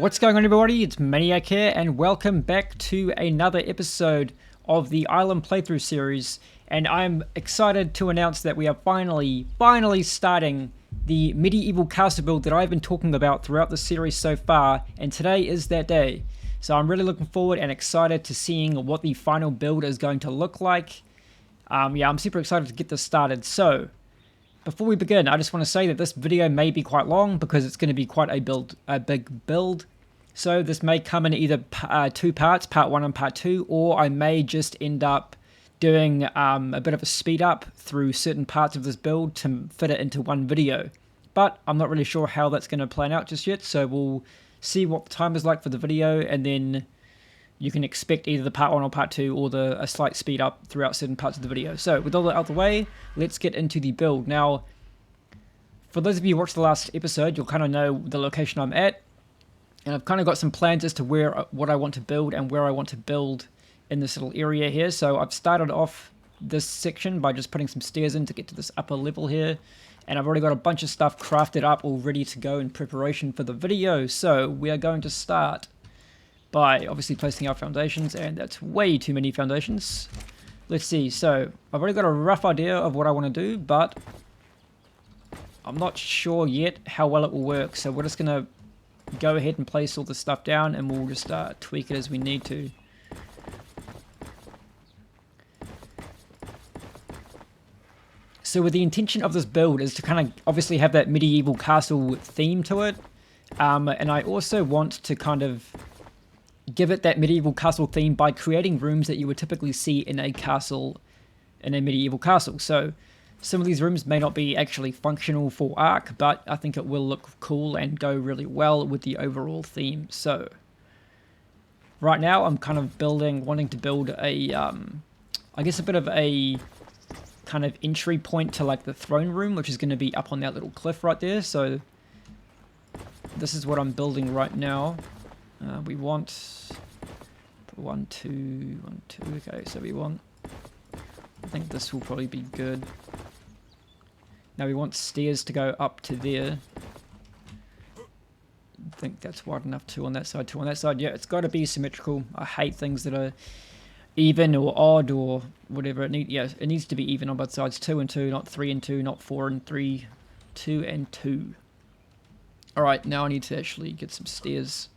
What's going on, everybody? It's Maniac here, and welcome back to another episode of the Island playthrough series. And I'm excited to announce that we are finally starting the medieval castle build that I've been talking about throughout the series so far, and today is that day. So I'm really looking forward and excited to seeing what the final build is going to look like. I'm super excited to get this started. So before we begin, I just want to say that this video may be quite long because it's going to be quite a big build. So this may come in either two parts, part 1 and part 2, or I may just end up doing a bit of a speed up through certain parts of this build to fit it into one video. But I'm not really sure how that's going to plan out just yet, so we'll see what the time is like for the video, and then you can expect either the part 1 or part 2 or a slight speed up throughout certain parts of the video. So with all that out of the way, let's get into the build. Now, for those of you who watched the last episode, you'll kind of know the location I'm at. And I've kind of got some plans as to what I want to build and where I want to build in this little area here. So I've started off this section by just putting some stairs in to get to this upper level here. And I've already got a bunch of stuff crafted up all ready to go in preparation for the video. So we are going to start by obviously placing our foundations, and that's way too many foundations. Let's see. So I've already got a rough idea of what I want to do, but I'm not sure yet how well it will work. So we're just going to go ahead and place all the stuff down, and we'll just tweak it as we need to. So with the intention of this build is to kind of obviously have that medieval castle theme to it, and I also want to kind of give it that medieval castle theme by creating rooms that you would typically see in a castle, in a medieval castle. So some of these rooms may not be actually functional for Ark, but I think it will look cool and go really well with the overall theme. So right now I'm kind of wanting to build a, I guess a bit of a kind of entry point to like the throne room, which is going to be up on that little cliff right there. So this is what I'm building right now. We want 1, 2, 1, 2. Okay, so we want, I think this will probably be good. Now we want stairs to go up to there. I think that's wide enough. 2 on that side, 2 on that side. Yeah, it's got to be symmetrical. I hate things that are even or odd or whatever. It needs to be even on both sides. 2 and 2, not 3 and 2, not 4 and 3. 2 and 2. All right, now I need to actually get some stairs.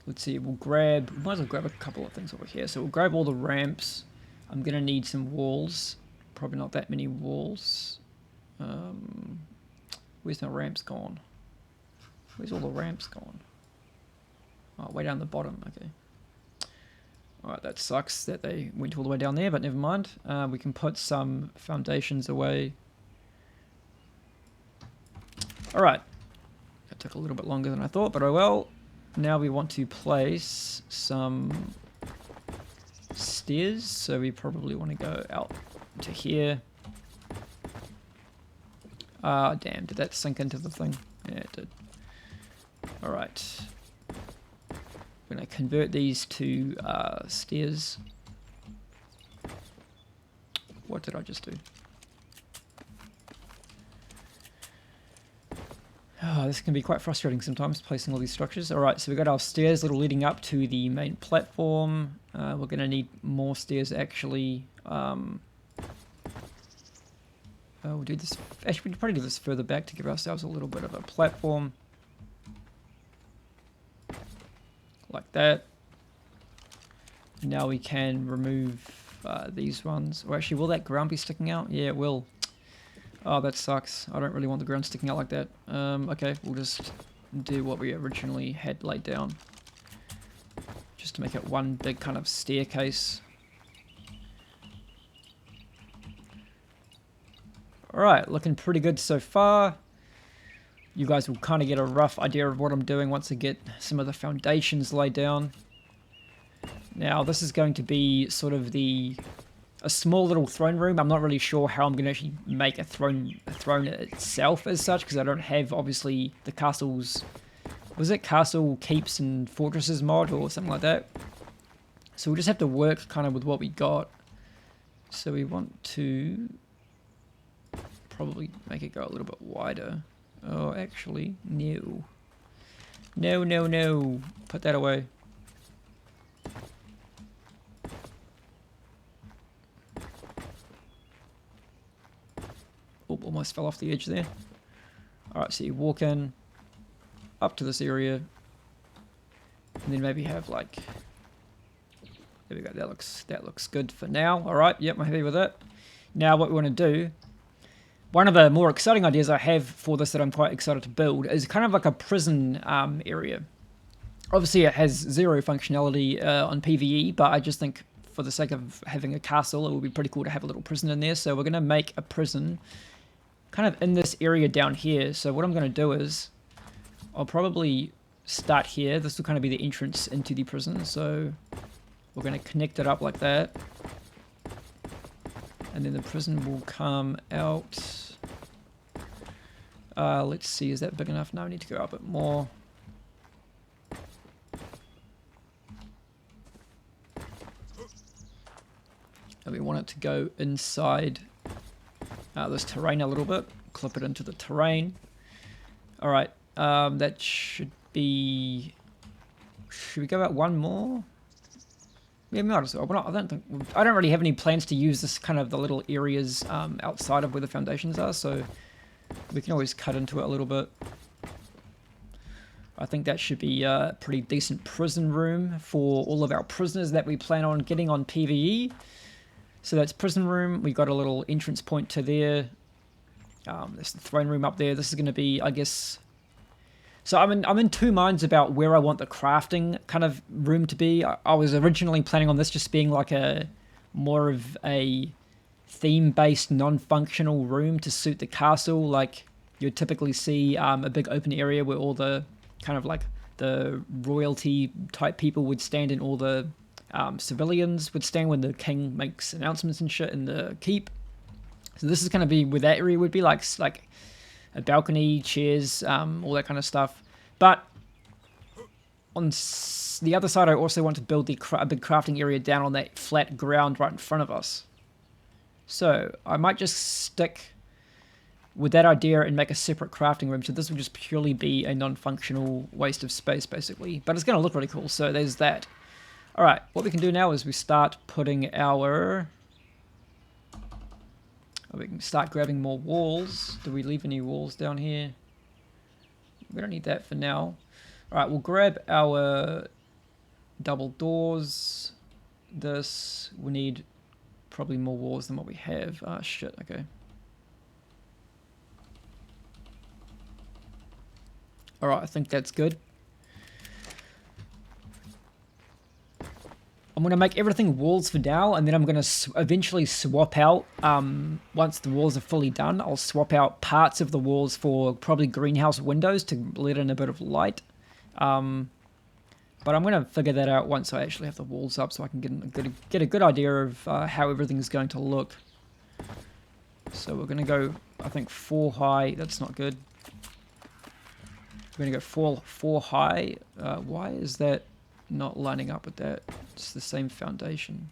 Let's see, we might as well grab a couple of things over here. So we'll grab all the ramps. I'm going to need some walls. Probably not that many walls. Where's my ramps gone? Where's all the ramps gone? Oh, way down the bottom, okay. Alright, that sucks that they went all the way down there, but never mind. We can put some foundations away. Alright. That took a little bit longer than I thought, but oh well. Now we want to place some stairs, so we probably want to go out to here. Ah, damn, did that sink into the thing? Yeah, it did. Alright. We're going to convert these to stairs. What did I just do? Oh, this can be quite frustrating sometimes, placing all these structures. Alright, so we've got our stairs that are leading up to the main platform. We're going to need more stairs, actually. We'll do this. Actually, we'll probably do this further back to give ourselves a little bit of a platform. Like that. Now we can remove these ones. Or actually, will that ground be sticking out? Yeah, it will. Oh, that sucks. I don't really want the ground sticking out like that. Okay, we'll just do what we originally had laid down. Just to make it one big kind of staircase. Alright, looking pretty good so far. You guys will kind of get a rough idea of what I'm doing once I get some of the foundations laid down. Now, this is going to be sort of a small little throne room. I'm not really sure how I'm going to actually make a throne itself as such, because I don't have, obviously, the castle's... Was it Castle Keeps and Fortresses mod or something like that? So we'll just have to work kind of with what we got. So we want to probably make it go a little bit wider. Oh, actually, no. No, no, no. Put that away. Oh, almost fell off the edge there. Alright, so you walk in, up to this area, and then maybe have like... There we go, that looks good for now. Alright, yep, I'm happy with it. Now what we want to do, one of the more exciting ideas I have for this that I'm quite excited to build is kind of like a prison area. Obviously it has zero functionality on PvE, but I just think for the sake of having a castle, it would be pretty cool to have a little prison in there. So we're going to make a prison kind of in this area down here. So what I'm going to do is I'll probably start here. This will kind of be the entrance into the prison. So we're going to connect it up like that. And then the prison will come out. Let's see, is that big enough? No, I need to go up a bit more. And we want it to go inside this terrain a little bit. Clip it into the terrain. Alright, that should be... Should we go out one more? Yeah, might as well. I don't really have any plans to use this kind of the little areas outside of where the foundations are, so we can always cut into it a little bit. I think that should be a pretty decent prison room for all of our prisoners that we plan on getting on PvE. So that's prison room. We got a little entrance point to there. There's the throne room up there. This is going to be, I guess... So I'm in two minds about where I want the crafting kind of room to be. I was originally planning on this just being like a more of a theme-based, non-functional room to suit the castle. Like you'd typically see a big open area where all the kind of like the royalty type people would stand, and all the civilians would stand when the king makes announcements and shit in the keep. So this is going to be where that area would be, like a balcony, chairs, all that kind of stuff. But on the other side, I also want to build a big crafting area down on that flat ground right in front of us. So I might just stick with that idea and make a separate crafting room. So this will just purely be a non-functional waste of space, basically. But it's going to look really cool, so there's that. Alright, what we can do now is we start putting our... We can start grabbing more walls. Do we leave any walls down here? We don't need that for now. Alright, we'll grab our double doors. This, we need probably more walls than what we have. Ah, shit, okay. Alright, I think that's good. I'm going to make everything walls for now, and then I'm going to eventually swap out, once the walls are fully done, I'll swap out parts of the walls for probably greenhouse windows to let in a bit of light. But I'm going to figure that out once I actually have the walls up, so I can get a good idea of how everything's going to look. So we're going to go, I think, 4 high. That's not good. We're going to go 4 high. Why is that not lining up with that? It's the same foundation.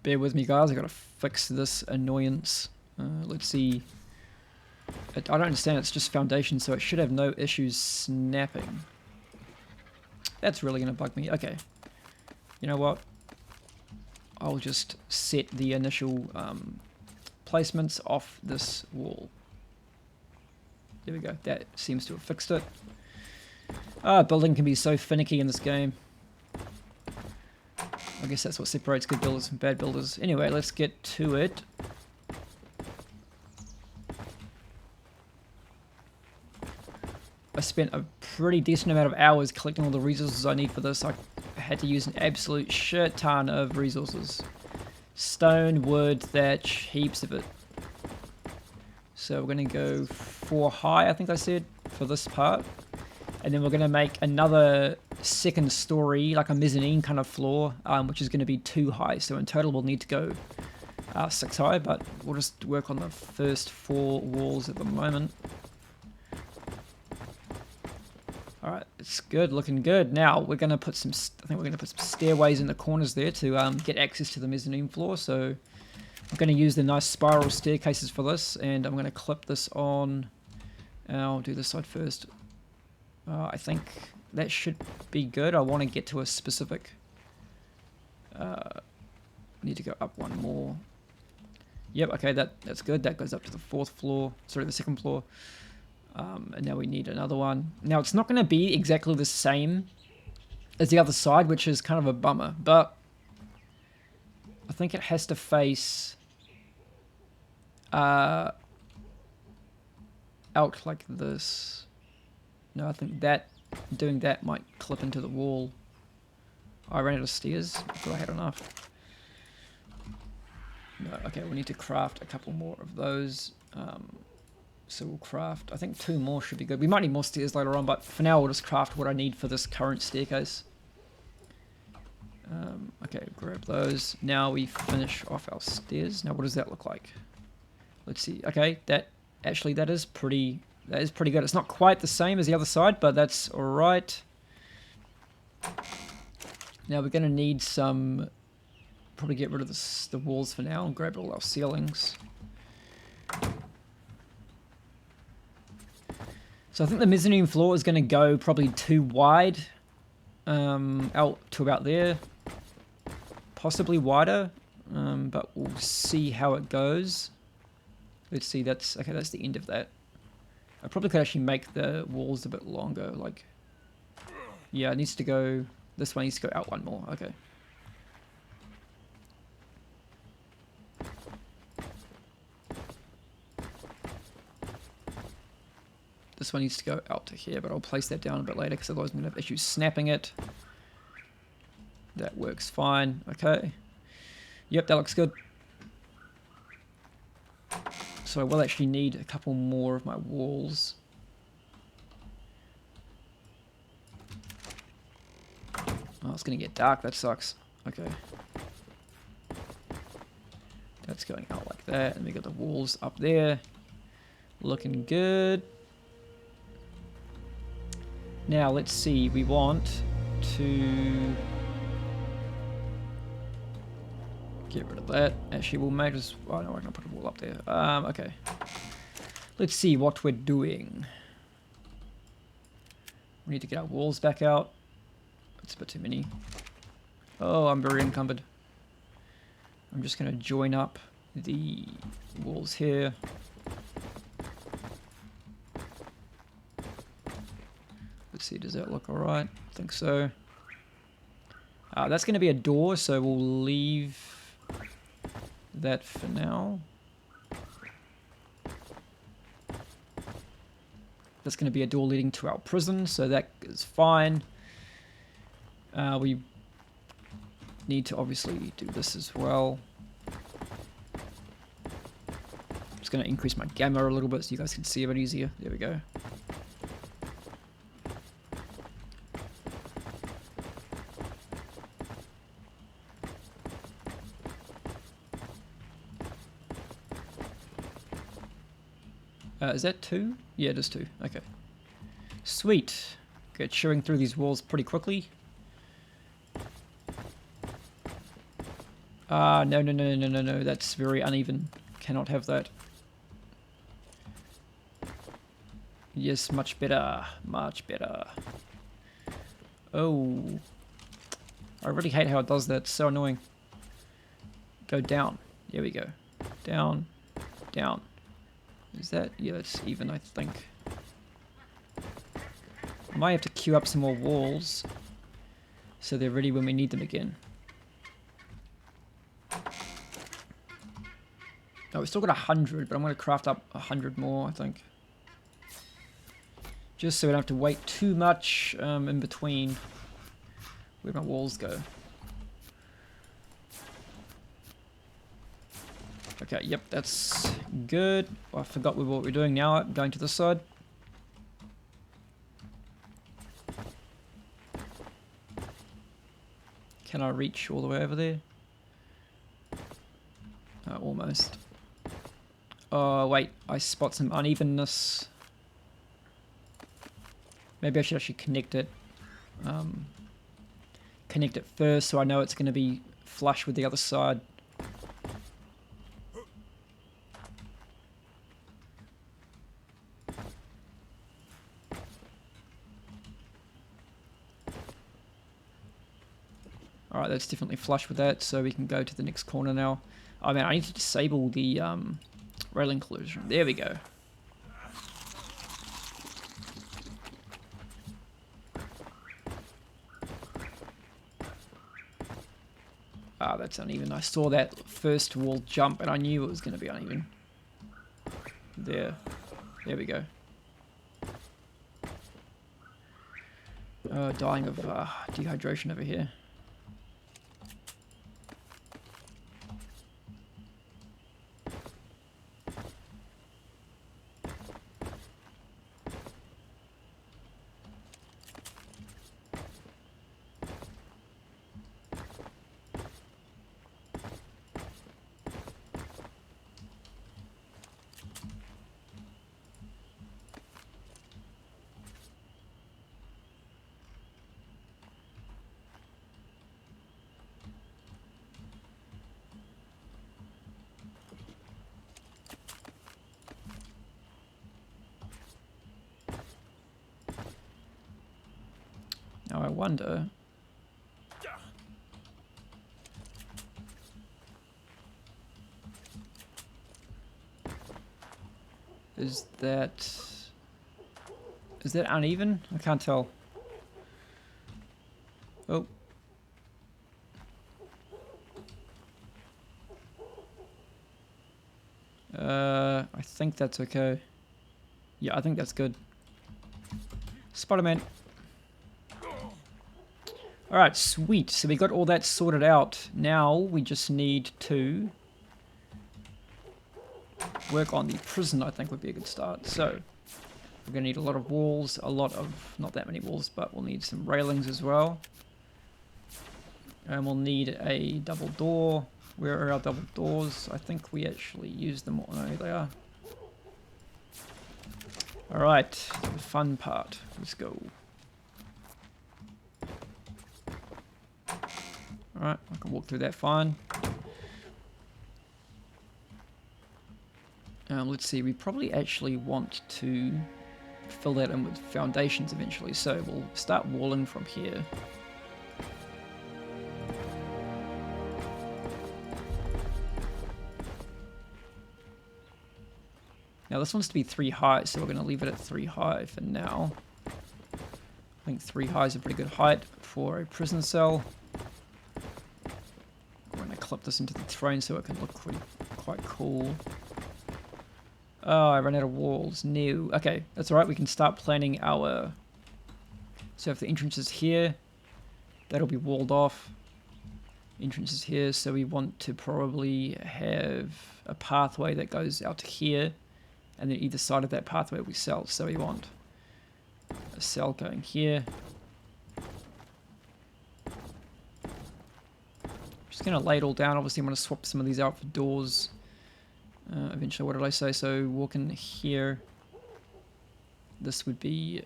Bear with me, guys. I gotta fix this annoyance. Let's see. I don't understand. It's just foundation, so it should have no issues snapping. That's really gonna bug me. Okay. You know what? I'll just set the initial placements off this wall. There we go. That seems to have fixed it. Building can be so finicky in this game. I guess that's what separates good builders from bad builders. Anyway, let's get to it. I spent a pretty decent amount of hours collecting all the resources I need for this. I had to use an absolute shit ton of resources. Stone, wood, thatch, heaps of it. So we're going to go 4 high, I think I said, for this part. And then we're going to make another second story, like a mezzanine kind of floor, which is going to be 2 high. So in total we'll need to go 6 high, but we'll just work on the first 4 walls at the moment. Alright, It's good, looking good. Now we're gonna put some. I think we're gonna put some stairways in the corners there to get access to the mezzanine floor. So I'm gonna use the nice spiral staircases for this, and I'm gonna clip this on. I'll do this side first. I think that should be good. I want to get to a specific. Need to go up one more. Yep. Okay, that's good. That goes up to the fourth floor. Sorry, the second floor. And now we need another one. Now it's not going to be exactly the same as the other side, which is kind of a bummer, but I think it has to face out like this. No, I think that doing that might clip into the wall. I ran out of stairs. I thought I had enough. No, okay, we need to craft a couple more of those. So we'll craft, I think 2 more should be good. We might need more stairs later on, but for now we'll just craft what I need for this current staircase. Okay, grab those. Now we finish off our stairs. Now what does that look like? Let's see. Okay, that is pretty good. It's not quite the same as the other side, but that's alright. Now we're going to need some, probably get rid of the walls for now and grab all our ceilings. So I think the mezzanine floor is going to go probably too wide, out to about there, possibly wider, but we'll see how it goes. Let's see, that's the end of that. I probably could actually make the walls a bit longer, like, yeah, it needs to go, this one needs to go out one more, okay. This one needs to go out to here, but I'll place that down a bit later because otherwise I'm going to have issues snapping it. That works fine. Okay. Yep, that looks good. So I will actually need a couple more of my walls. Oh, it's going to get dark. That sucks. Okay. That's going out like that. And we got the walls up there. Looking good. Now, let's see, we want to get rid of that. Actually, we'll make us, oh no, I'm gonna put a wall up there. Okay. Let's see what we're doing. We need to get our walls back out. It's a bit too many. Oh, I'm very encumbered. I'm just gonna join up the walls here. Let's see, does that look alright? I think so. That's going to be a door, so we'll leave that for now. That's going to be a door leading to our prison, so that is fine. We need to obviously do this as well. Just going to increase my gamma a little bit so you guys can see a bit easier. There we go. Is that 2? Yeah, it is 2. Okay. Sweet. Get chewing through these walls pretty quickly. No. That's very uneven. Cannot have that. Yes, much better. Much better. Oh. I really hate how it does that. It's so annoying. Go down. There we go. Down. Down. Is that? Yeah, that's even, I think. I might have to queue up some more walls so they're ready when we need them again. Oh, we've still got 100, but I'm going to craft up 100 more, I think. Just so we don't have to wait too much in between where my walls go. Okay, yep, that's good. Oh, I forgot what we're doing now. I'm going to this side. Can I reach all the way over there? Almost. Oh, wait. I spot some unevenness. Maybe I should actually connect it connect it first so I know it's going to be flush with the other side. Alright, that's definitely flush with that, so we can go to the next corner now. Oh man, I need to disable the railing collision. There we go. Ah, that's uneven. I saw that first wall jump and I knew it was going to be uneven. There. There we go. Dying of dehydration over here. Now I wonder... Is that uneven? I can't tell. Oh. I think that's okay. Yeah, I think that's good. Spider-Man. Alright, sweet. So we got all that sorted out. Now we just need to work on the prison, I think would be a good start. So we're going to need a lot of walls, not that many walls, but we'll need some railings as well. And we'll need a double door. Where are our double doors? I think we actually use them all. No, they are. Alright, the fun part. Let's go. Alright, I can walk through that fine. Let's see, we probably actually want to fill that in with foundations eventually, so we'll start walling from here. Now this wants to be 3 high, so we're going to leave it at 3 high for now. I think 3 high is a pretty good height for a prison cell. I'm going to clip this into the throne so it can look quite cool. Oh, I ran out of walls. No. Okay, that's alright. We can start planning our... So if the entrance is here, that'll be walled off. Entrance is here, so we want to probably have a pathway that goes out to here. And then either side of that pathway we sell. So we want a cell going here. Just going to lay it all down. Obviously, I'm going to swap some of these out for doors. Eventually, what did I say? So walk in here. This would be...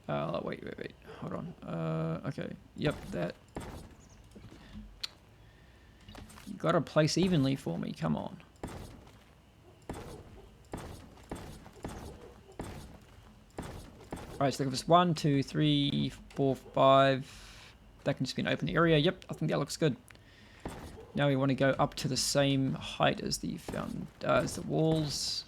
wait. Hold on. Okay. Yep, that. You gotta place evenly for me. Come on. Alright, so look at this. 1, 2, 3, 4, 5. That can just be an open area. Yep, I think that looks good. Now we want to go up to the same height as the walls.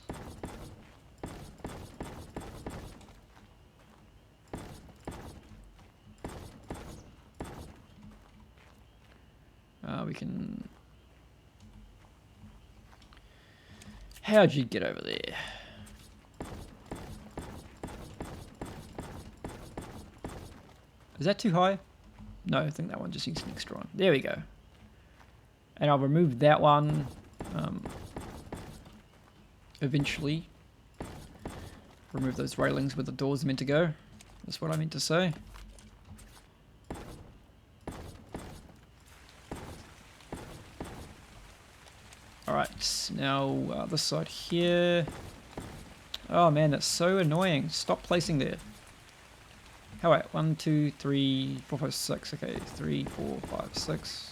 We can... How'd you get over there? Is that too high? No, I think that one just needs an extra one. There we go. And I'll remove that one eventually. Remove those railings where the doors are meant to go. That's what I meant to say. Alright, now this side here. Oh man, that's so annoying. Stop placing there. How wait? 1, 2, 3, 4, 5, 6. Okay, 3, 4, 5, 6.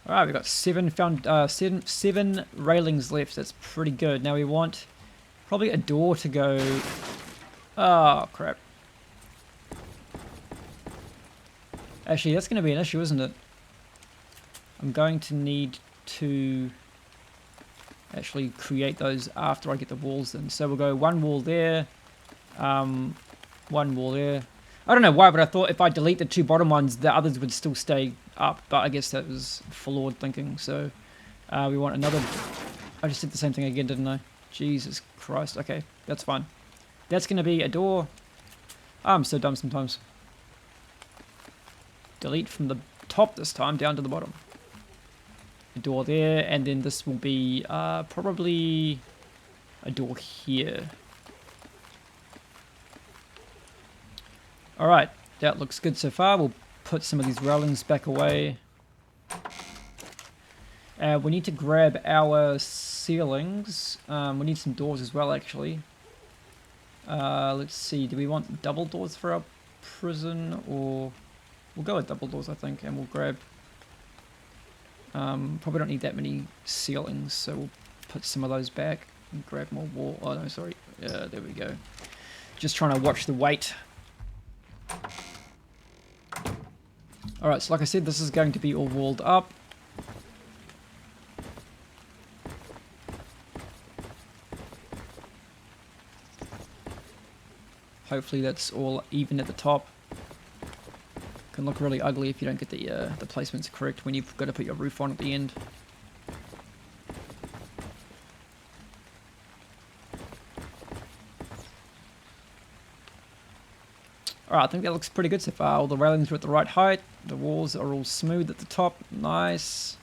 Alright, we've got seven railings left. That's pretty good. Now we want probably a door to go. Oh, crap. Actually, that's going to be an issue, isn't it? I'm going to need to actually create those after I get the walls in. So we'll go one wall there, one wall there. I don't know why, but I thought if I delete the two bottom ones, the others would still stay up, but I guess that was flawed thinking. So we want another. I just did the same thing again, didn't I? Jesus Christ. Okay, that's fine. That's going to be a door. Oh, I'm so dumb sometimes. Delete from the top this time down to the bottom. A door there, and then this will be probably a door here. Alright, that looks good so far. We'll put some of these railings back away. We need to grab our ceilings. We need some doors as well, actually. Let's see, do we want double doors for our prison, or... We'll go with double doors, I think, and we'll grab... probably don't need that many ceilings, so we'll put some of those back and grab more wall. Oh, no, sorry. There we go. Just trying to watch the weight. Alright, so like I said, this is going to be all walled up. Hopefully that's all even at the top. Can look really ugly if you don't get the placements correct when you've got to put your roof on at the end. Alright, I think that looks pretty good so far. All the railings are at the right height. The walls are all smooth at the top. Nice.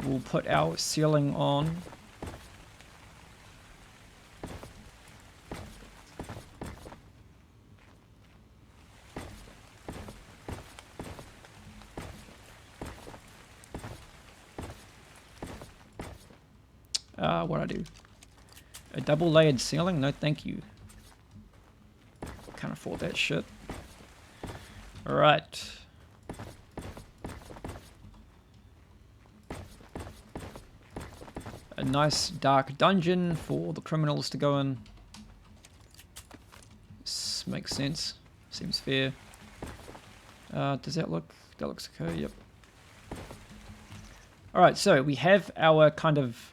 We'll put our ceiling on. What'd I do? A double layered ceiling? No, thank you. Can't afford that shit. Alright. A nice dark dungeon for the criminals to go in. This makes sense. Seems fair. Does that look... That looks okay, yep. Alright, so we have our kind of...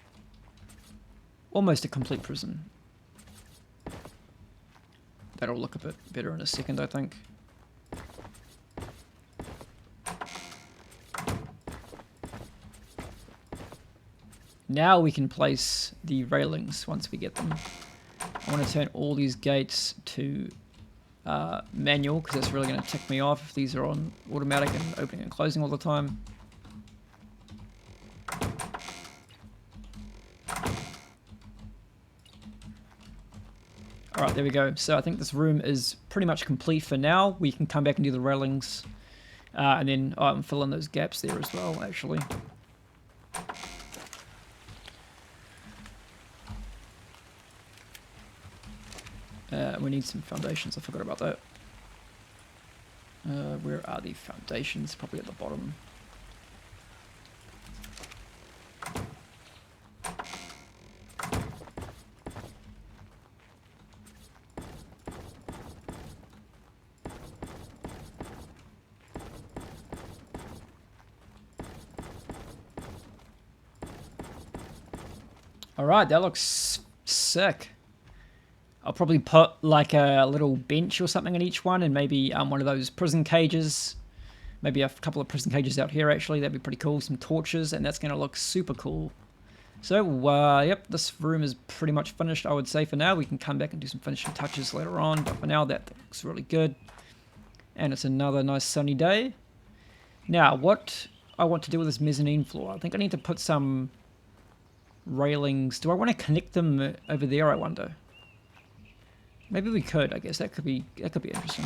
almost a complete prison. That'll look a bit better in a second, I think. Now we can place the railings once we get them. I want to turn all these gates to manual, because that's really going to tick me off if these are on automatic and opening and closing all the time. Alright, there we go. So I think this room is pretty much complete for now. We can come back and do the railings. And then fill in those gaps there as well, actually. We need some foundations. I forgot about that. Where are the foundations? Probably at the bottom. Alright, that looks sick. I'll probably put like a little bench or something in each one, and maybe one of those prison cages. Maybe a couple of prison cages out here, actually. That'd be pretty cool. Some torches, and that's going to look super cool. So, yep, this room is pretty much finished, I would say, for now. We can come back and do some finishing touches later on, but for now, that looks really good. And it's another nice sunny day. Now, what I want to do with this mezzanine floor, I think I need to put some railings. Do I want to connect them over there, I wonder? Maybe we could, I guess. That could be interesting.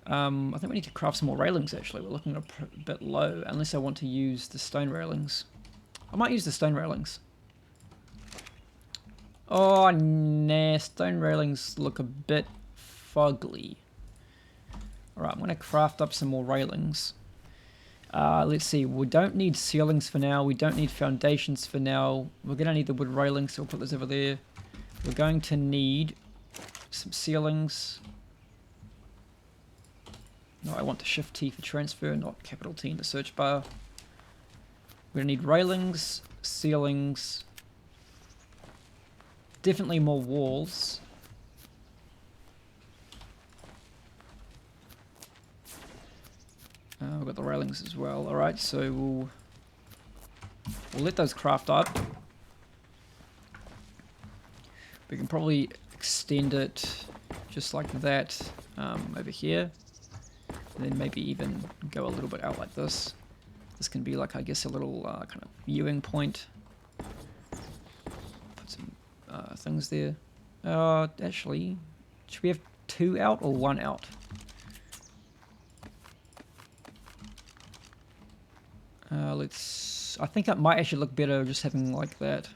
I think we need to craft some more railings, actually. We're looking a bit low, unless I want to use the stone railings. I might use the stone railings. Oh, nah. Stone railings look a bit fugly. Alright, I'm going to craft up some more railings. Let's see. We don't need ceilings for now. We don't need foundations for now. We're going to need the wood railings, so we'll put this over there. We're going to need some ceilings. No, I want the Shift T for transfer, not capital T in the search bar. We're going to need railings, ceilings, definitely more walls. We've got the railings as well. Alright, so we'll let those craft up. We can probably extend it just like that over here. And then maybe even go a little bit out like this. This can be like, I guess, a little kind of viewing point. Put some things there. Actually, should we have 2 out or 1 out? I think it might actually look better just having like that.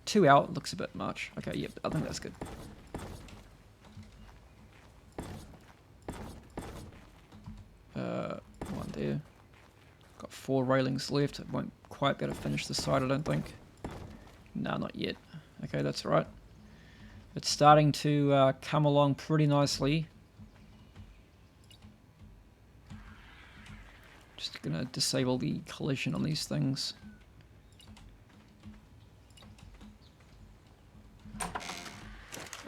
2 out looks a bit much. Okay, yep, I think that's good. One there. Got 4 railings left. It won't quite be able to finish this side, I don't think. No, not yet. Okay, that's right. It's starting to come along pretty nicely. Just gonna disable the collision on these things.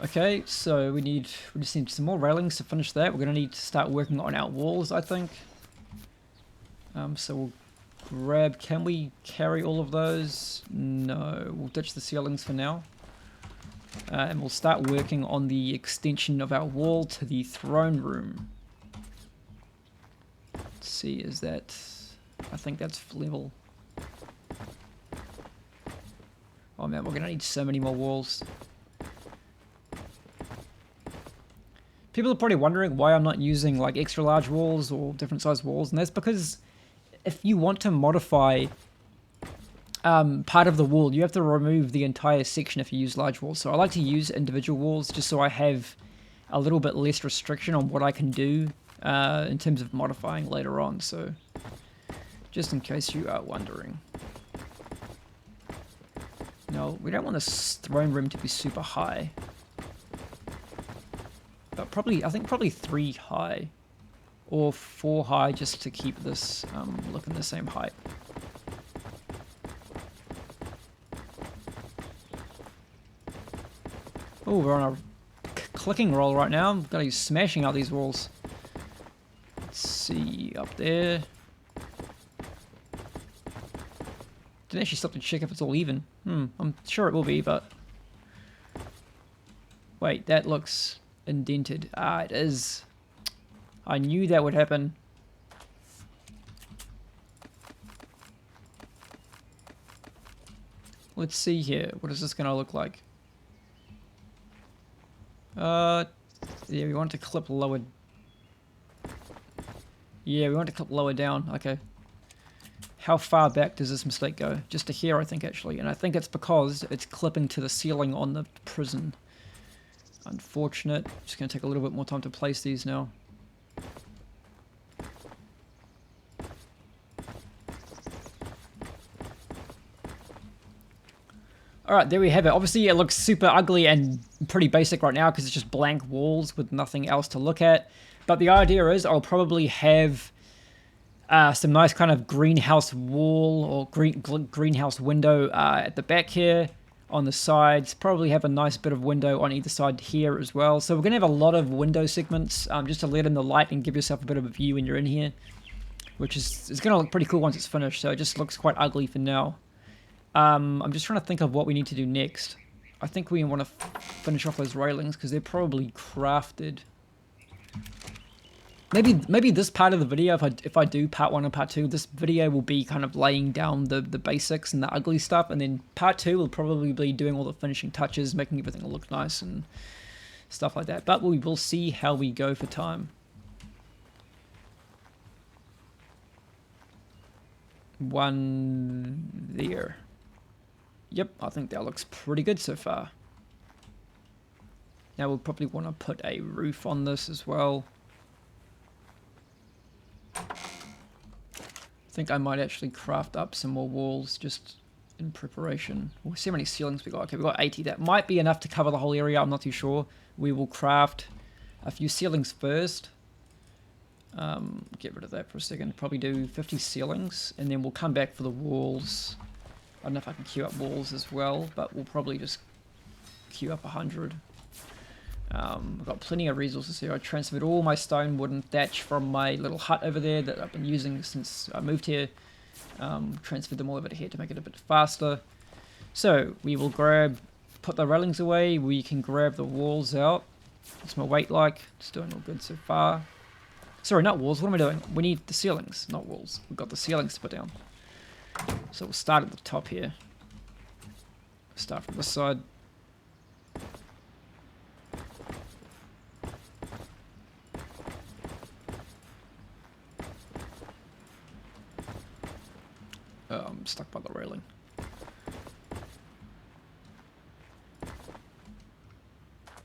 Okay, so we just need some more railings to finish that. We're gonna need to start working on our walls, I think. So we'll grab. Can we carry all of those? No, we'll ditch the ceilings for now. And we'll start working on the extension of our wall to the throne room. Let's see, is that... I think that's level. Oh man, we're gonna need so many more walls. People are probably wondering why I'm not using like extra large walls or different size walls, and that's because if you want to modify part of the wall, you have to remove the entire section if you use large walls. So I like to use individual walls just so I have a little bit less restriction on what I can do in terms of modifying later on. So just in case you are wondering. No, we don't want this throne room to be super high. But probably, I think probably 3 high. Or 4 high just to keep this looking the same height. Oh, we're on a clicking roll right now. I'm gonna be smashing out these walls. Let's see, up there. Didn't actually stop to check if it's all even. I'm sure it will be, but... Wait, that looks indented. Ah, it is. I knew that would happen. Let's see here. What is this going to look like? Yeah, we want to clip lower. Yeah, we want to clip lower down. Okay. How far back does this mistake go? Just to here, I think, actually. And I think it's because it's clipping to the ceiling on the prison. Unfortunate. Just going to take a little bit more time to place these now. Alright, there we have it. Obviously, it looks super ugly and pretty basic right now because it's just blank walls with nothing else to look at. But the idea is I'll probably have some nice kind of greenhouse wall or greenhouse window at the back here. On the sides, probably have a nice bit of window on either side here as well. So we're going to have a lot of window segments just to let in the light and give yourself a bit of a view when you're in here. Which is going to look pretty cool once it's finished, so it just looks quite ugly for now. I'm just trying to think of what we need to do next. I think we want to finish off those railings because they're probably crafted. Maybe this part of the video, if I do part 1 and part 2, this video will be kind of laying down the basics and the ugly stuff, and then part 2 will probably be doing all the finishing touches, making everything look nice and stuff like that. But we will see how we go for time. One there. Yep, I think that looks pretty good so far. Now we'll probably want to put a roof on this as well. I think I might actually craft up some more walls just in preparation. We'll see how many ceilings we got. Okay, we got 80. That might be enough to cover the whole area. I'm not too sure. We will craft a few ceilings first. Get rid of that for a second. Probably do 50 ceilings, and then we'll come back for the walls. I don't know if I can queue up walls as well, but we'll probably just queue up 100. I've got plenty of resources here. I transferred all my stone, wood, and thatch from my little hut over there that I've been using since I moved here. Transferred them all over to here to make it a bit faster. So we will put the railings away. We can grab the walls out. What's my weight like? It's doing all good so far. Sorry, not walls. What am I doing? We need the ceilings, not walls. We've got the ceilings to put down. So we'll start at the top here. Start from this side. Oh, I'm stuck by the railing.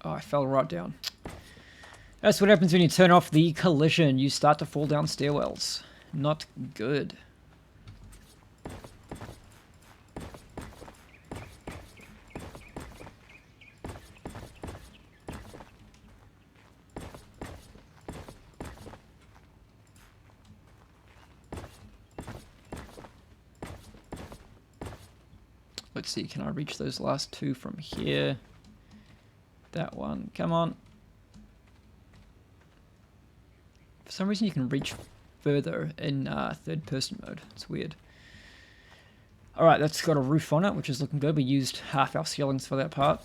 Oh, I fell right down. That's what happens when you turn off the collision. You start to fall down stairwells. Not good. Let's see, can I reach those last two from here? That one, come on. For some reason you can reach further in third person mode. It's weird. Alright, that's got a roof on it, which is looking good. We used half our ceilings for that part.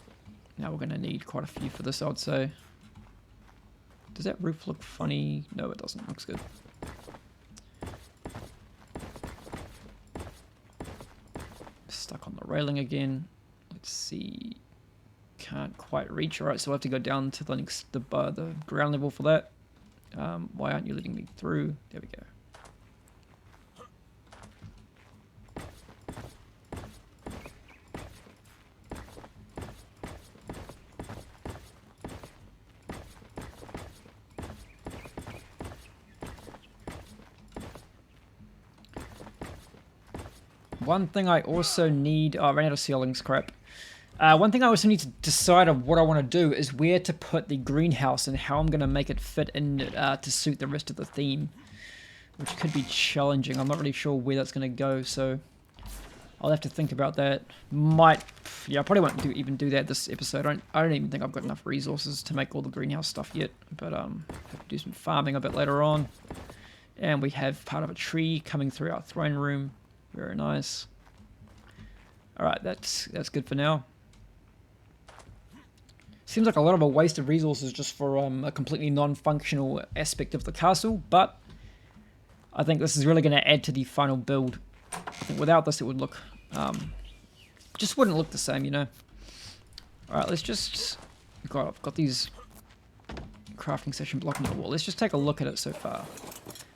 Now we're going to need quite a few for this, I would say. Does that roof look funny? No, it doesn't. It looks good. Stuck on the railing again. Let's see. Can't quite reach. Alright, so we'll have to go down to the next the ground level for that. Why aren't you letting me through? There we go. One thing I also need... Oh, I ran out of ceilings, crap. One thing I also need to decide on what I want to do is where to put the greenhouse and how I'm going to make it fit in to suit the rest of the theme. Which could be challenging. I'm not really sure where that's going to go, so... I'll have to think about that. Yeah, I probably won't even do that this episode. I don't even think I've got enough resources to make all the greenhouse stuff yet. But have to do some farming a bit later on. And we have part of a tree coming through our throne room. Very nice. Alright, that's good for now. Seems like a lot of a waste of resources just for a completely non-functional aspect of the castle, but I think this is really going to add to the final build. I think without this it would look... just wouldn't look the same, you know. Alright, let's just... God, I've got these crafting session blocking the wall. Let's just take a look at it so far.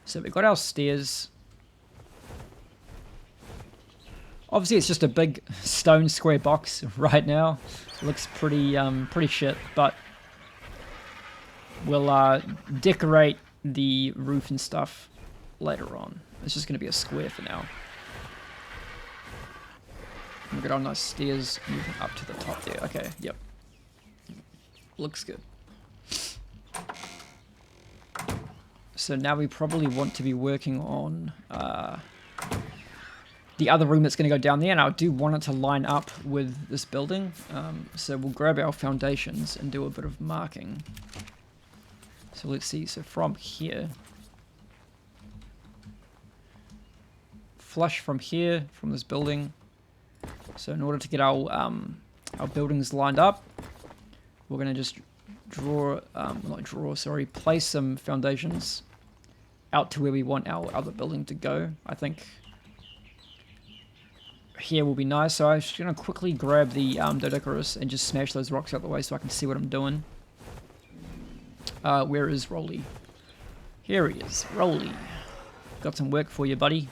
So we've got our stairs... Obviously, it's just a big stone square box right now. It looks pretty shit, but we'll decorate the roof and stuff later on. It's just going to be a square for now. We've got our nice stairs moving up to the top there. Okay, yep. Looks good. So now we probably want to be working on... the other room that's going to go down there, and I do want it to line up with this building. So we'll grab our foundations and do a bit of marking. So let's see, so from here, flush from here, from this building, So in order to get our buildings lined up, we're going to just place some foundations out to where we want our other building to go. I think here will be nice. So I'm just going to quickly grab the Dodocarus and just smash those rocks out the way so I can see what I'm doing. Where is Rolly? Here he is, Rolly. Got some work for you, buddy.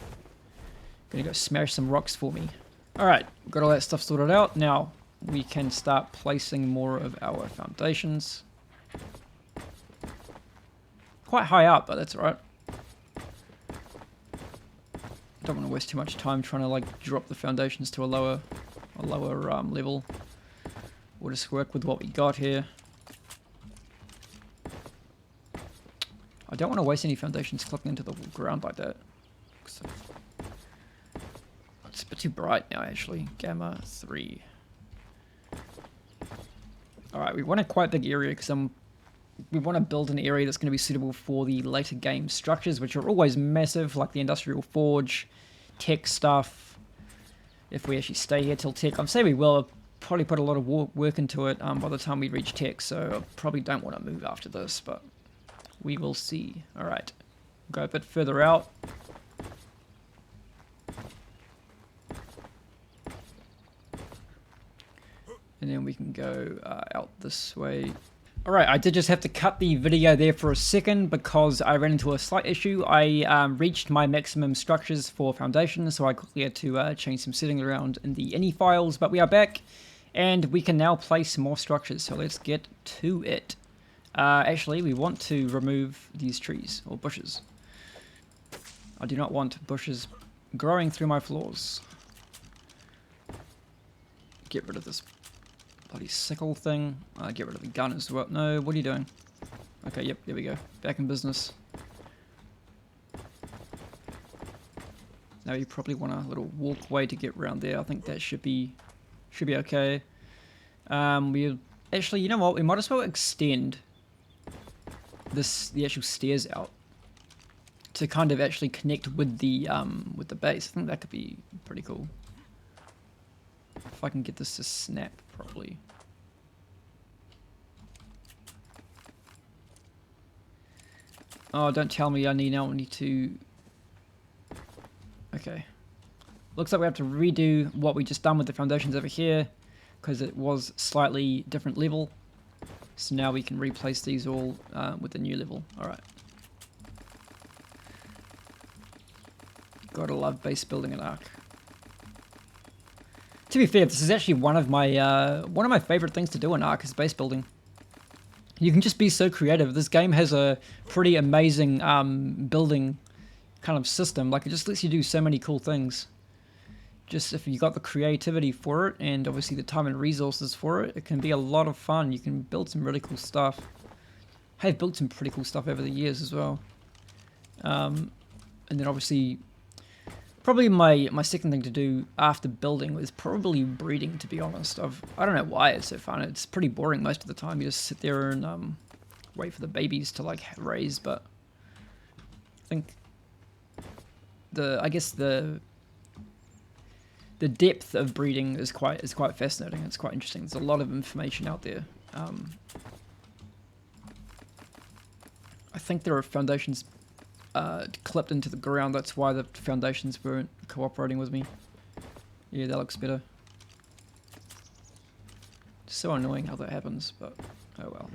Gonna go smash some rocks for me. Alright, got all that stuff sorted out. Now we can start placing more of our foundations. Quite high up, but that's alright. Don't want to waste too much time trying to like drop the foundations to a lower level. We'll just work with what we got here. I don't want to waste any foundations clicking into the ground like that. It's a bit too bright now, actually. Gamma 3. Alright, we want a quite big area because we want to build an area that's going to be suitable for the later game structures, which are always massive, like the industrial forge, tech stuff. If we actually stay here till tech, I'm saying we will. I'll probably put a lot of work into it by the time we reach tech, so I probably don't want to move after this, but we will see. Alright, go a bit further out. And then we can go out this way. Alright, I did just have to cut the video there for a second because I ran into a slight issue. I reached my maximum structures for foundation, so I quickly had to change some settings around in the ini files, but we are back and we can now place more structures, so let's get to it. Actually, we want to remove these trees or bushes. I do not want bushes growing through my floors. Get rid of this bloody sickle thing. Get rid of the gun as well. No, what are you doing? Okay, yep, there we go. Back in business. Now you probably want a little walkway to get around there. I think that should be okay. We actually, you know what? We might as well extend the actual stairs out to kind of actually connect with the base. I think that could be pretty cool. If I can get this to snap properly. Oh, don't tell me I now need to... Okay. Looks like we have to redo what we just done with the foundations over here, because it was slightly different level. So now we can replace these all with the new level. Alright. Gotta love base building in Ark. To be fair, this is actually one of my favorite things to do in Ark is base building. You can just be so creative. This game has a pretty amazing building kind of system. Like, it just lets you do so many cool things. Just if you got the creativity for it, and obviously the time and resources for it, it can be a lot of fun. You can build some really cool stuff. I've built some pretty cool stuff over the years as well. And then obviously... Probably my second thing to do after building was probably breeding, to be honest. I don't know why it's so fun. It's pretty boring most of the time. You just sit there and wait for the babies to like raise, but I think the depth of breeding is quite fascinating. It's quite interesting. There's a lot of information out there. I think there are foundations clipped into the ground. That's why the foundations weren't cooperating with me. Yeah, that looks better. It's so annoying how that happens, but oh well.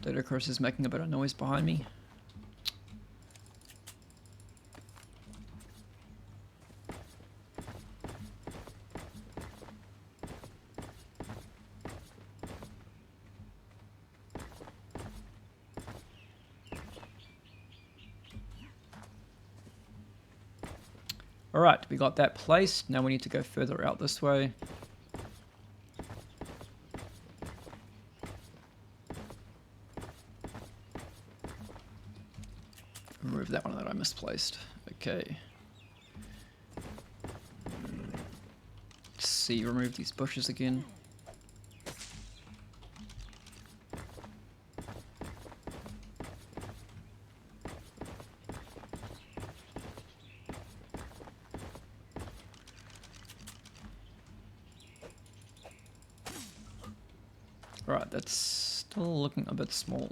Dodocarus is making a bit of noise behind me. Alright, we got that placed. Now we need to go further out this way. Remove that one that I misplaced. Okay. Let's see, remove these bushes again. Right, that's still looking a bit small.